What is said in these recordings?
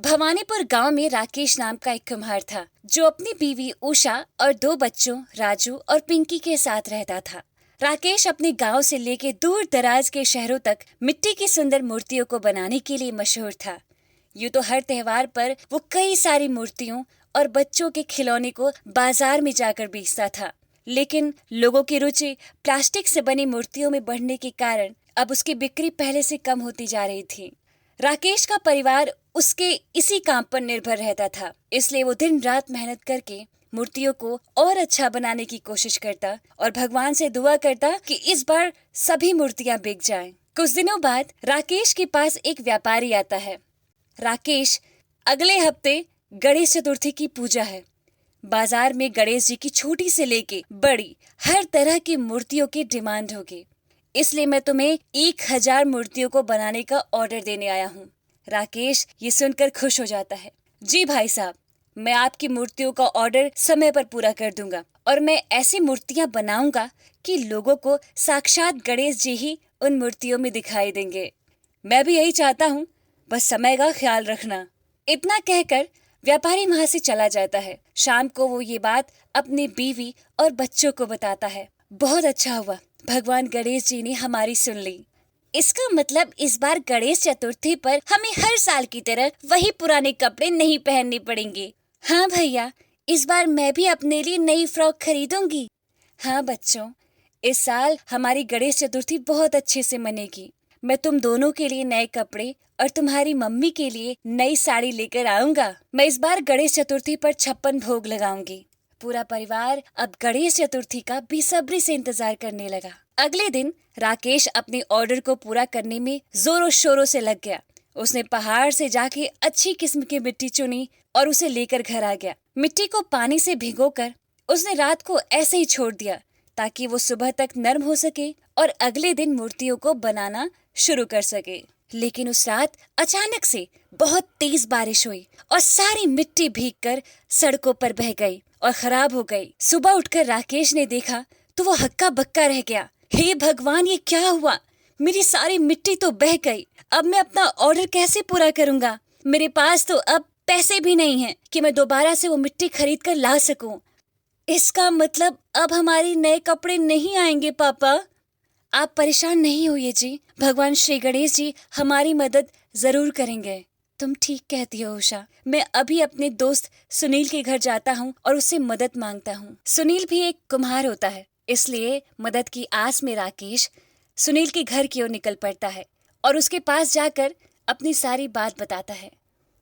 भवानीपुर गांव में राकेश नाम का एक कुम्हार था जो अपनी बीवी उषा और दो बच्चों राजू और पिंकी के साथ रहता था। राकेश अपने गांव से लेके दूर दराज के शहरों तक मिट्टी की सुंदर मूर्तियों को बनाने के लिए मशहूर था। यूं तो हर त्योहार पर वो कई सारी मूर्तियों और बच्चों के खिलौने को बाजार में जाकर बेचता था, लेकिन लोगों की रुचि प्लास्टिक से बनी मूर्तियों में बढ़ने के कारण अब उसकी बिक्री पहले से कम होती जा रही थी। राकेश का परिवार उसके इसी काम पर निर्भर रहता था, इसलिए वो दिन रात मेहनत करके मूर्तियों को और अच्छा बनाने की कोशिश करता और भगवान से दुआ करता कि इस बार सभी मूर्तियां बिक जाएं। कुछ दिनों बाद राकेश के पास एक व्यापारी आता है। राकेश, अगले हफ्ते गणेश चतुर्थी की पूजा है। बाजार में गणेश जी की छोटी से लेके बड़ी हर तरह की मूर्तियों की डिमांड होगी, इसलिए मैं तुम्हें 1000 मूर्तियों को बनाने का ऑर्डर देने आया हूँ। राकेश ये सुनकर खुश हो जाता है। जी भाई साहब, मैं आपकी मूर्तियों का ऑर्डर समय पर पूरा कर दूंगा और मैं ऐसी मूर्तियां बनाऊंगा कि लोगों को साक्षात गणेश जी ही उन मूर्तियों में दिखाई देंगे। मैं भी यही चाहता हूँ, बस समय का ख्याल रखना। इतना कहकर व्यापारी वहां से चला जाता है। शाम को वो ये बात अपनी बीवी और बच्चों को बताता है। बहुत अच्छा हुआ, भगवान गणेश जी ने हमारी सुन ली। इसका मतलब इस बार गणेश चतुर्थी पर हमें हर साल की तरह वही पुराने कपड़े नहीं पहनने पड़ेंगे। हाँ भैया, इस बार मैं भी अपने लिए नई फ्रॉक खरीदूंगी। हाँ बच्चों, इस साल हमारी गणेश चतुर्थी बहुत अच्छे से मनेगी। मैं तुम दोनों के लिए नए कपड़े और तुम्हारी मम्मी के लिए नई साड़ी लेकर आऊंगा। मैं इस बार गणेश चतुर्थी पर 56 भोग लगाऊंगी। पूरा परिवार अब गणेश चतुर्थी का बेसब्री से इंतजार करने लगा। अगले दिन राकेश अपने ऑर्डर को पूरा करने में जोरों शोरों से लग गया। उसने पहाड़ से जाके अच्छी किस्म की मिट्टी चुनी और उसे लेकर घर आ गया। मिट्टी को पानी से भिगोकर उसने रात को ऐसे ही छोड़ दिया ताकि वो सुबह तक नरम हो सके और अगले दिन मूर्तियों को बनाना शुरू कर सके। लेकिन उस रात अचानक से बहुत तेज बारिश हुई और सारी मिट्टी भीगकर सड़कों पर बह गई और खराब हो गई। सुबह उठकर राकेश ने देखा तो वो हक्का बक्का रह गया। हे भगवान, ये क्या हुआ? मेरी सारी मिट्टी तो बह गई। अब मैं अपना ऑर्डर कैसे पूरा करूंगा? मेरे पास तो अब पैसे भी नहीं हैं कि मैं दोबारा से वो मिट्टी खरीद कर ला सकूं। इसका मतलब अब हमारे नए कपड़े नहीं आएंगे पापा। आप परेशान नहीं होइए जी, भगवान श्री गणेश जी हमारी मदद जरूर करेंगे। तुम ठीक कहती हो उषा। मैं अभी अपने दोस्त सुनील के घर जाता हूँ और उससे मदद मांगता हूँ। सुनील भी एक कुम्हार होता है, इसलिए मदद की आस में राकेश सुनील के घर की ओर निकल पड़ता है और उसके पास जाकर अपनी सारी बात बताता है।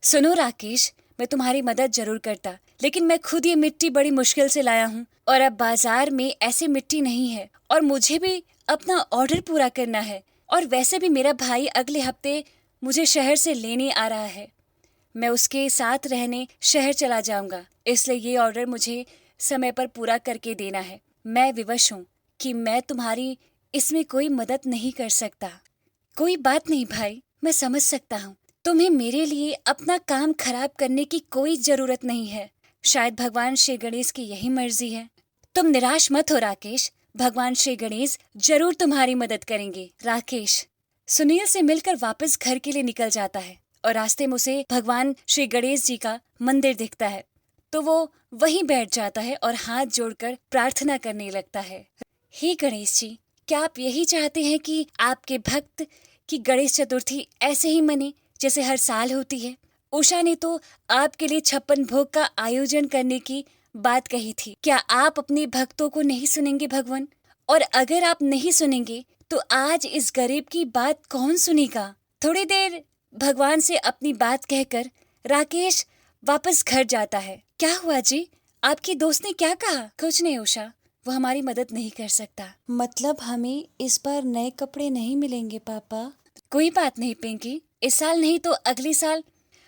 सुनो राकेश, मैं तुम्हारी मदद जरूर करता, लेकिन मैं खुद ये मिट्टी बड़ी मुश्किल से लाया हूँ और अब बाजार में ऐसी मिट्टी नहीं है और मुझे भी अपना ऑर्डर पूरा करना है। और वैसे भी मेरा भाई अगले हफ्ते मुझे शहर से लेने आ रहा है। मैं उसके साथ रहने शहर चला जाऊंगा, इसलिए ये ऑर्डर मुझे समय पर पूरा करके देना है। मैं विवश हूँ कि मैं तुम्हारी इसमें कोई मदद नहीं कर सकता। कोई बात नहीं भाई, मैं समझ सकता हूँ। तुम्हें मेरे लिए अपना काम खराब करने की कोई जरूरत नहीं है। शायद भगवान श्री गणेश की यही मर्जी है। तुम निराश मत हो राकेश, भगवान श्री गणेश जरूर तुम्हारी मदद करेंगे। राकेश सुनील से मिलकर वापस घर के लिए निकल जाता है और रास्ते में उसे भगवान श्री गणेश जी का मंदिर दिखता है, तो वो वहीं बैठ जाता है और हाथ जोड़कर प्रार्थना करने लगता है। हे गणेश जी, क्या आप यही चाहते हैं कि आपके भक्त की गणेश चतुर्थी ऐसे ही मने जैसे हर साल होती है? उषा ने तो आपके लिए 56 भोग का आयोजन करने की बात कही थी। क्या आप अपने भक्तों को नहीं सुनेंगे भगवान? और अगर आप नहीं सुनेंगे तो आज इस गरीब की बात कौन सुनेगा? थोड़ी देर भगवान से अपनी बात कहकर राकेश वापस घर जाता है। क्या हुआ जी? आपकी दोस्त ने क्या कहा? कुछ नहीं उषा, वो हमारी मदद नहीं कर सकता। मतलब हमें इस बार नए कपड़े नहीं मिलेंगे पापा? कोई बात नहीं पिंकी, इस साल नहीं तो अगले साल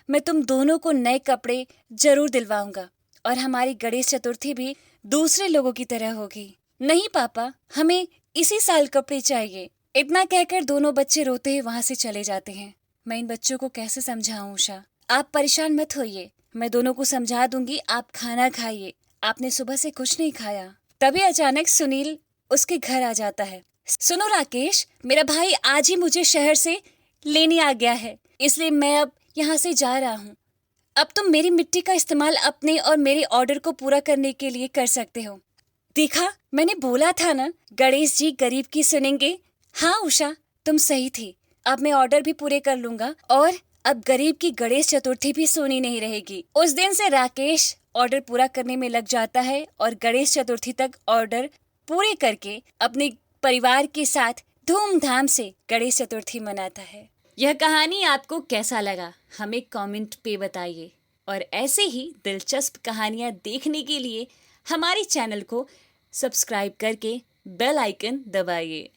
मैं तुम दोनों को नए कपड़े जरूर दिलवाऊंगा और हमारी गणेश चतुर्थी भी दूसरे लोगों की तरह होगी। नहीं पापा, हमें इसी साल कपड़े चाहिए। इतना कहकर दोनों बच्चे रोते हुए वहाँ से चले जाते हैं। मैं इन बच्चों को कैसे समझाऊं उषा? आप परेशान मत होइए, मैं दोनों को समझा दूंगी। आप खाना खाइए, आपने सुबह से कुछ नहीं खाया। तभी अचानक सुनील उसके घर आ जाता है। सुनो राकेश, मेरा भाई आज ही मुझे शहर से लेने आ गया है, इसलिए मैं अब यहाँ से जा रहा हूँ। अब तुम मेरी मिट्टी का इस्तेमाल अपने और मेरे ऑर्डर को पूरा करने के लिए कर सकते हो। देखा, मैंने बोला था ना, गणेश जी गरीब की सुनेंगे। हाँ उषा, तुम सही थी। अब मैं ऑर्डर भी पूरे कर लूंगा और अब गरीब की गणेश चतुर्थी भी सुनी नहीं रहेगी। उस दिन से राकेश ऑर्डर पूरा करने में लग जाता है और गणेश चतुर्थी तक ऑर्डर पूरे करके अपने परिवार के साथ धूमधाम से गणेश चतुर्थी मनाता है। यह कहानी आपको कैसा लगा हमें कमेंट पे बताइए और ऐसे ही दिलचस्प कहानियाँ देखने के लिए हमारे चैनल को सब्सक्राइब करके बेल आइकन दबाइए।